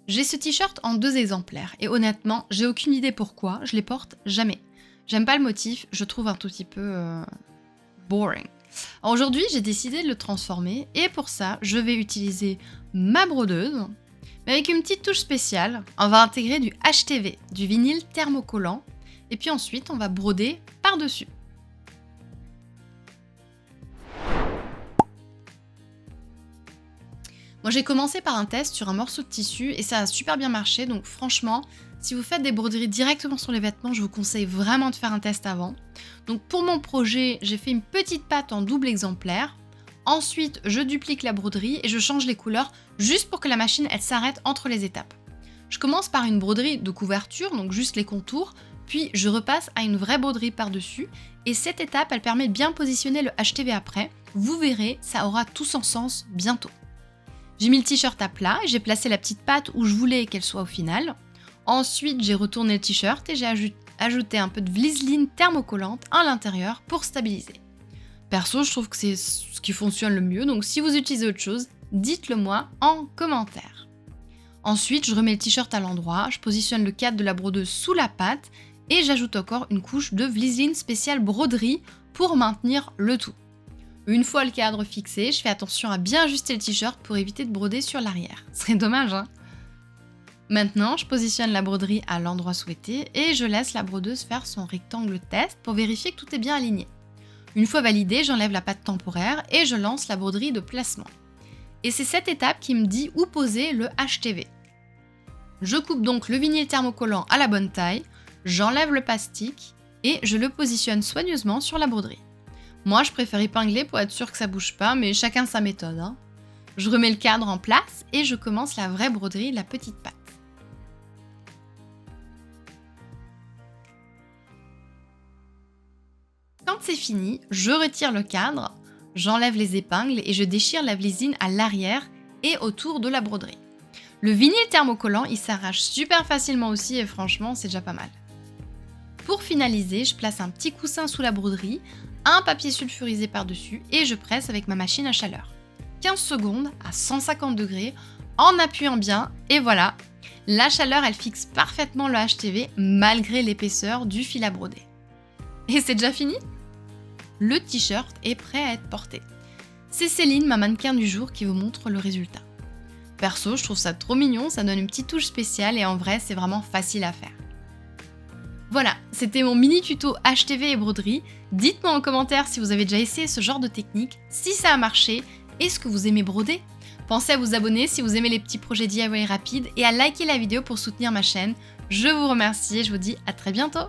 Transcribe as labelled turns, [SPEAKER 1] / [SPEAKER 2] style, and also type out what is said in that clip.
[SPEAKER 1] J'ai ce t-shirt en 2 exemplaires et honnêtement, j'ai aucune idée pourquoi, je les porte jamais. J'aime pas le motif, je trouve un tout petit peu boring. Alors aujourd'hui, j'ai décidé de le transformer et pour ça, je vais utiliser ma brodeuse, mais avec une petite touche spéciale. On va intégrer du HTV, du vinyle thermocollant, et puis ensuite, on va broder par-dessus. Moi, j'ai commencé par un test sur un morceau de tissu et ça a super bien marché, donc franchement, si vous faites des broderies directement sur les vêtements, je vous conseille vraiment de faire un test avant. Donc pour mon projet, j'ai fait une petite pâte en double exemplaire. Ensuite, je duplique la broderie et je change les couleurs juste pour que la machine elle s'arrête entre les étapes. Je commence par une broderie de couverture, donc juste les contours, puis je repasse à une vraie broderie par-dessus. Et cette étape, elle permet de bien positionner le HTV après. Vous verrez, ça aura tout son sens bientôt. J'ai mis le t-shirt à plat et j'ai placé la petite pâte où je voulais qu'elle soit au final. Ensuite, j'ai retourné le t-shirt et j'ai ajouté un peu de Vliseline thermocollante à l'intérieur pour stabiliser. Perso, je trouve que c'est ce qui fonctionne le mieux, donc si vous utilisez autre chose, dites-le moi en commentaire. Ensuite, je remets le t-shirt à l'endroit, je positionne le cadre de la brodeuse sous la pâte et j'ajoute encore une couche de Vliseline spéciale broderie pour maintenir le tout. Une fois le cadre fixé, je fais attention à bien ajuster le t-shirt pour éviter de broder sur l'arrière. Ce serait dommage, hein? Maintenant, je positionne la broderie à l'endroit souhaité et je laisse la brodeuse faire son rectangle test pour vérifier que tout est bien aligné. Une fois validé, j'enlève la pâte temporaire et je lance la broderie de placement. Et c'est cette étape qui me dit où poser le HTV. Je coupe donc le vinyle thermocollant à la bonne taille, j'enlève le pastique et je le positionne soigneusement sur la broderie. Moi, je préfère épingler pour être sûr que ça bouge pas, mais chacun sa méthode, hein. Je remets le cadre en place et je commence la vraie broderie de la petite pâte. Quand c'est fini, je retire le cadre, j'enlève les épingles et je déchire la Vliseline à l'arrière et autour de la broderie. Le vinyle thermocollant, il s'arrache super facilement aussi et franchement, c'est déjà pas mal. Pour finaliser, je place un petit coussin sous la broderie, un papier sulfurisé par-dessus et je presse avec ma machine à chaleur. 15 secondes à 150 degrés en appuyant bien et voilà, la chaleur elle fixe parfaitement le HTV malgré l'épaisseur du fil à broder. Et c'est déjà fini ? Le t-shirt est prêt à être porté. C'est Céline, ma mannequin du jour, qui vous montre le résultat. Perso, je trouve ça trop mignon, ça donne une petite touche spéciale et en vrai, c'est vraiment facile à faire. Voilà, c'était mon mini tuto HTV et broderie. Dites-moi en commentaire si vous avez déjà essayé ce genre de technique, si ça a marché, est-ce que vous aimez broder ? Pensez à vous abonner si vous aimez les petits projets DIY rapides et à liker la vidéo pour soutenir ma chaîne. Je vous remercie et je vous dis à très bientôt.